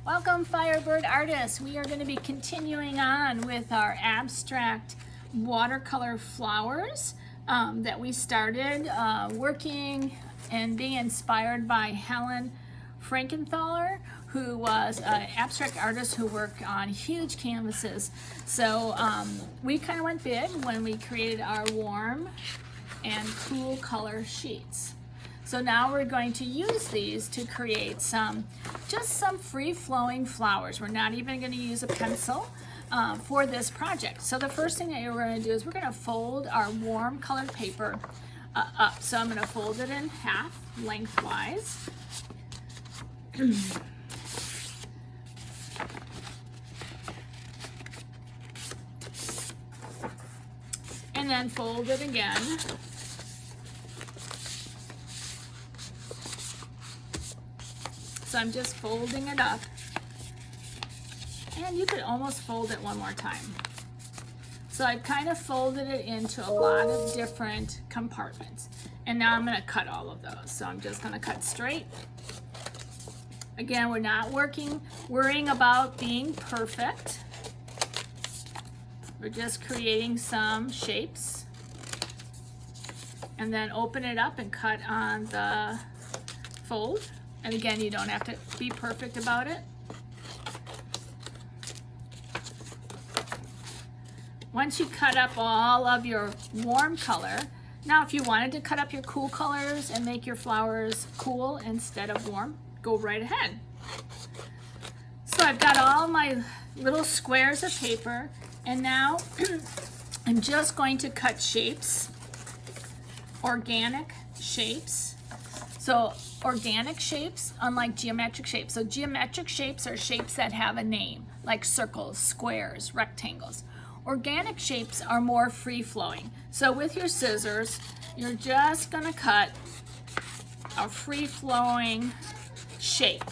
Welcome, Firebird artists. We are going to be continuing on with our abstract watercolor flowers that we started working and being inspired by Helen Frankenthaler, who was an abstract artist who worked on huge canvases. So we kind of went big when we created our warm and cool color sheets. So now we're going to use these to create just some free-flowing flowers. We're not even going to use a pencil for this project. So the first thing that we're going to do is we're going to fold our warm colored paper up. So I'm going to fold it in half lengthwise. And then fold it again. So I'm just folding it up, and you could almost fold it one more time. So I've kind of folded it into a lot of different compartments, and now I'm going to cut all of those. So I'm just going to cut straight. Again, we're not worrying about being perfect. We're just creating some shapes, and then open it up and cut on the fold. And again, you don't have to be perfect about it. Once you cut up all of your warm color, now if you wanted to cut up your cool colors and make your flowers cool instead of warm, go right ahead. So I've got all my little squares of paper, and now I'm just going to cut shapes, organic shapes. So organic shapes, unlike geometric shapes. So geometric shapes are shapes that have a name, like circles, squares, rectangles. Organic shapes are more free-flowing. So with your scissors, you're just gonna cut a free-flowing shape.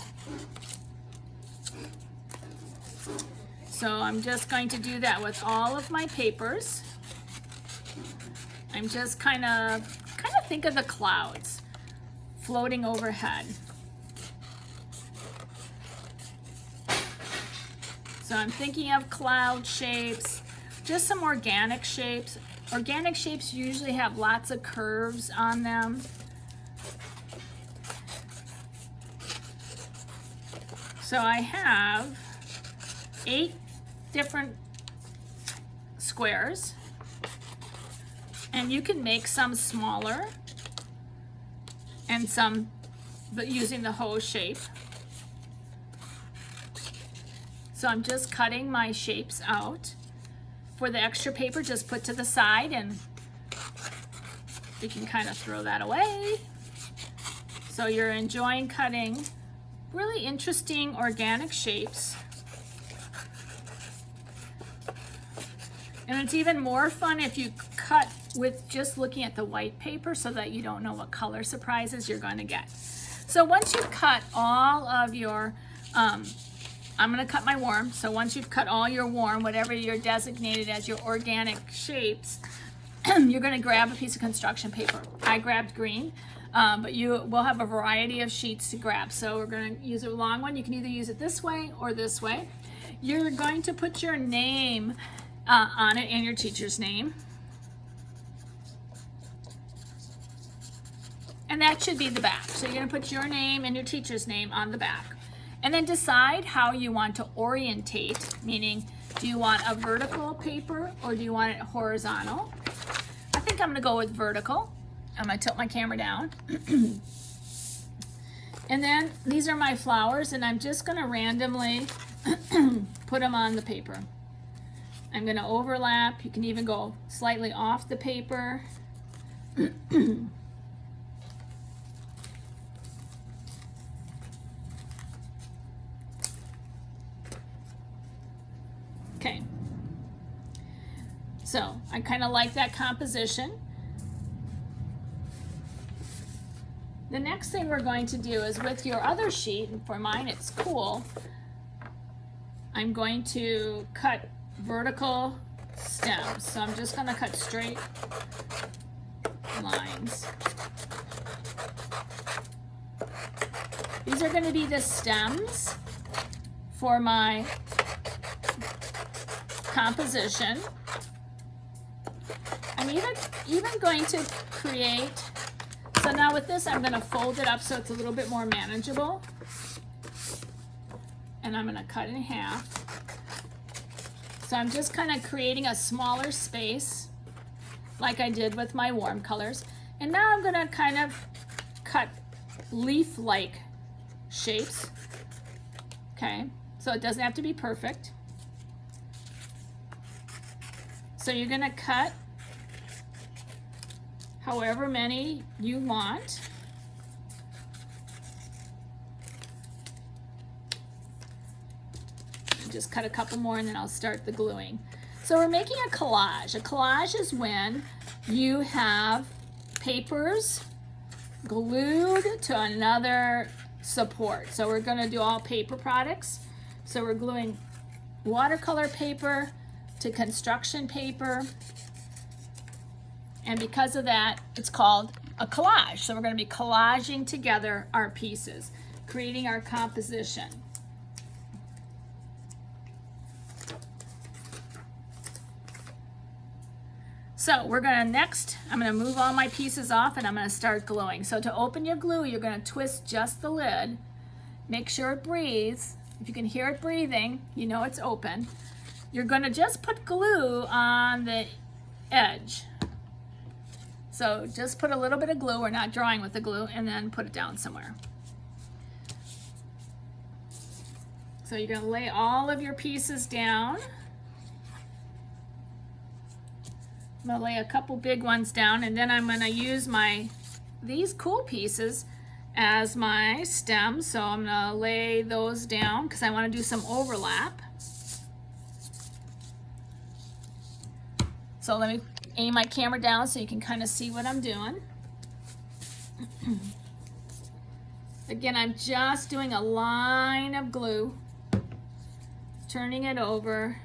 So I'm just going to do that with all of my papers. I'm just kind of think of the clouds floating overhead. So I'm thinking of cloud shapes, just some organic shapes. Organic shapes usually have lots of curves on them. So I have 8 different squares, and you can make some smaller and some using the hoe shape. So I'm just cutting my shapes out. For the extra paper, just put to the side, and you can kind of throw that away. So you're enjoying cutting really interesting organic shapes. And it's even more fun if you cut with just looking at the white paper, so that you don't know what color surprises you're going to get. So once you've cut all of your, I'm going to cut my warm. So once you've cut all your warm, whatever you're designated as your organic shapes, you're going to grab a piece of construction paper. I grabbed green, but you will have a variety of sheets to grab. So we're going to use a long one. You can either use it this way or this way. You're going to put your name on it and your teacher's name. And that should be the back. So you're going to put your name and your teacher's name on the back. And then decide how you want to orientate, meaning, do you want a vertical paper or do you want it horizontal? I think I'm going to go with vertical. I'm going to tilt my camera down. And then these are my flowers, and I'm just going to randomly put them on the paper. I'm going to overlap. You can even go slightly off the paper. Okay, so I kind of like that composition. The next thing we're going to do is with your other sheet, and for mine it's cool, I'm going to cut vertical stems. So I'm just going to cut straight lines. These are going to be the stems for my composition. I'm even going to create, so now with this I'm going to fold it up so it's a little bit more manageable. And I'm going to cut it in half. So I'm just kind of creating a smaller space like I did with my warm colors. And now I'm going to kind of cut leaf-like shapes. Okay, so it doesn't have to be perfect. So you're going to cut however many you want. And just cut a couple more and then I'll start the gluing. So we're making a collage. A collage is when you have papers glued to another support. So we're going to do all paper products. So we're gluing watercolor paper to construction paper. And because of that, it's called a collage. So we're going to be collaging together our pieces, creating our composition. So we're going to next, I'm going to move all my pieces off and I'm going to start gluing. So to open your glue, you're going to twist just the lid. Make sure it breathes. If you can hear it breathing, you know it's open. You're going to just put glue on the edge. So just put a little bit of glue, we're not drawing with the glue, and then put it down somewhere. So you're going to lay all of your pieces down. I'm going to lay a couple big ones down, and then I'm going to use these cool pieces as my stems. So I'm going to lay those down because I want to do some overlap. So let me aim my camera down so you can kind of see what I'm doing. Again, I'm just doing a line of glue, turning it over,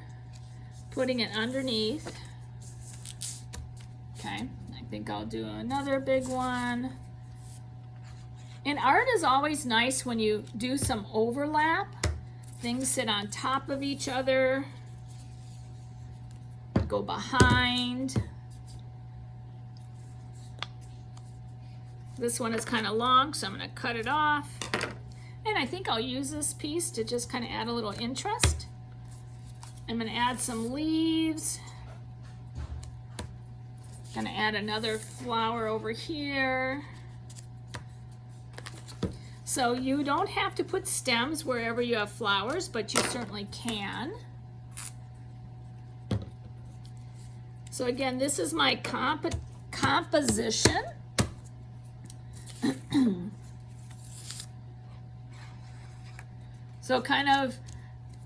putting it underneath. Okay, I think I'll do another big one. And art is always nice when you do some overlap. Things sit on top of each other, go behind. This one is kind of long, so I'm going to cut it off. And I think I'll use this piece to just kind of add a little interest. I'm going to add some leaves. Going to add another flower over here. So you don't have to put stems wherever you have flowers, but you certainly can. So again, this is my composition. So kind of,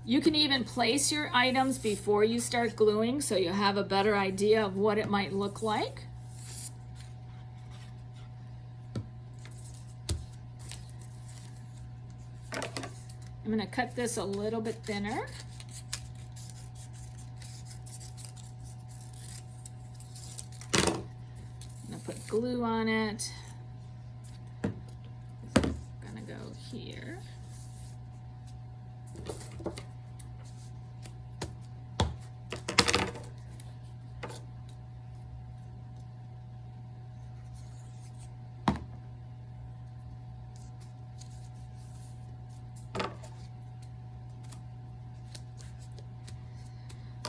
you can even place your items before you start gluing so you have a better idea of what it might look like. I'm going to cut this a little bit thinner. I'm going to put glue on it. I'm going to go here.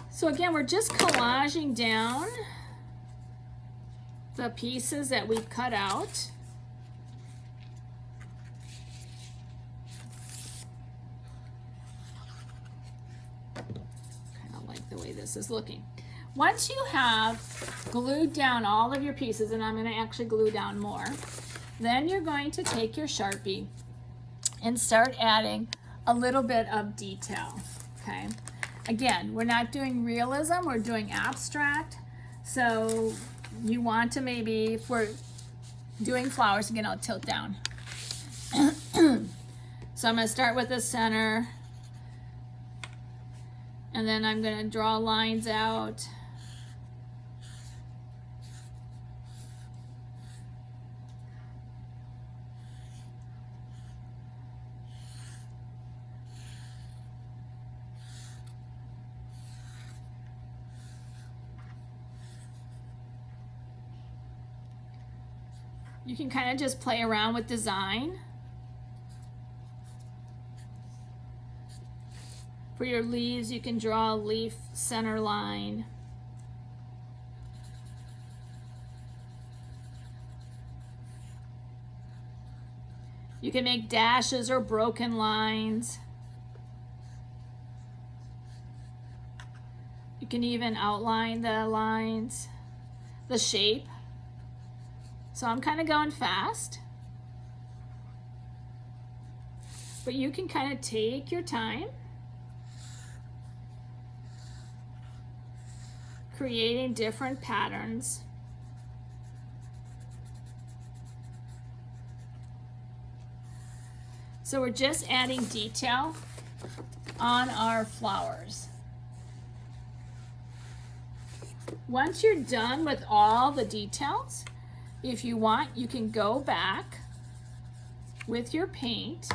So again, we're just collaging down the pieces that we've cut out. Kind of like the way this is looking. Once you have glued down all of your pieces, and I'm going to actually glue down more, then you're going to take your Sharpie and start adding a little bit of detail, okay? Again, we're not doing realism, we're doing abstract. So you want to maybe, if we're doing flowers, again, I'll tilt down. So I'm going to start with the center, and then I'm going to draw lines out. You can kind of just play around with design. For your leaves, you can draw a leaf center line. You can make dashes or broken lines. You can even outline the lines, the shape. So I'm kind of going fast. But you can kind of take your time, creating different patterns. So we're just adding detail on our flowers. Once you're done with all the details, if you want, you can go back with your paint.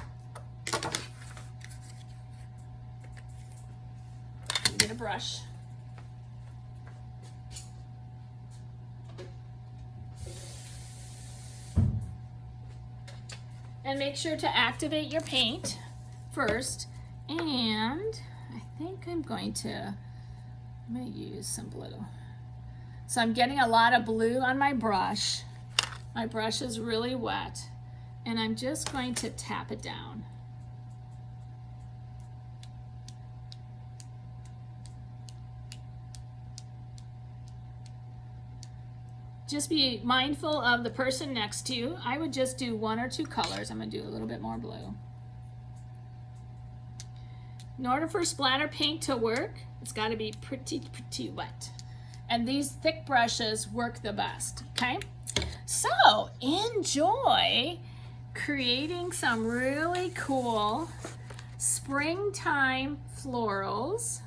Get a brush. And make sure to activate your paint first. And I think I'm going to use some blue. So I'm getting a lot of blue on my brush. My brush is really wet, and I'm just going to tap it down. Just be mindful of the person next to you. I would just do one or two colors. I'm going to do a little bit more blue. In order for splatter paint to work, it's got to be pretty wet. And these thick brushes work the best, okay? So enjoy creating some really cool springtime florals,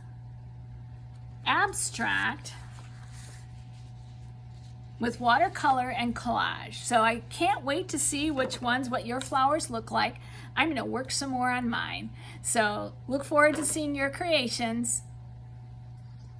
abstract, with watercolor and collage. So I can't wait to see what your flowers look like. I'm going to work some more on mine. So look forward to seeing your creations.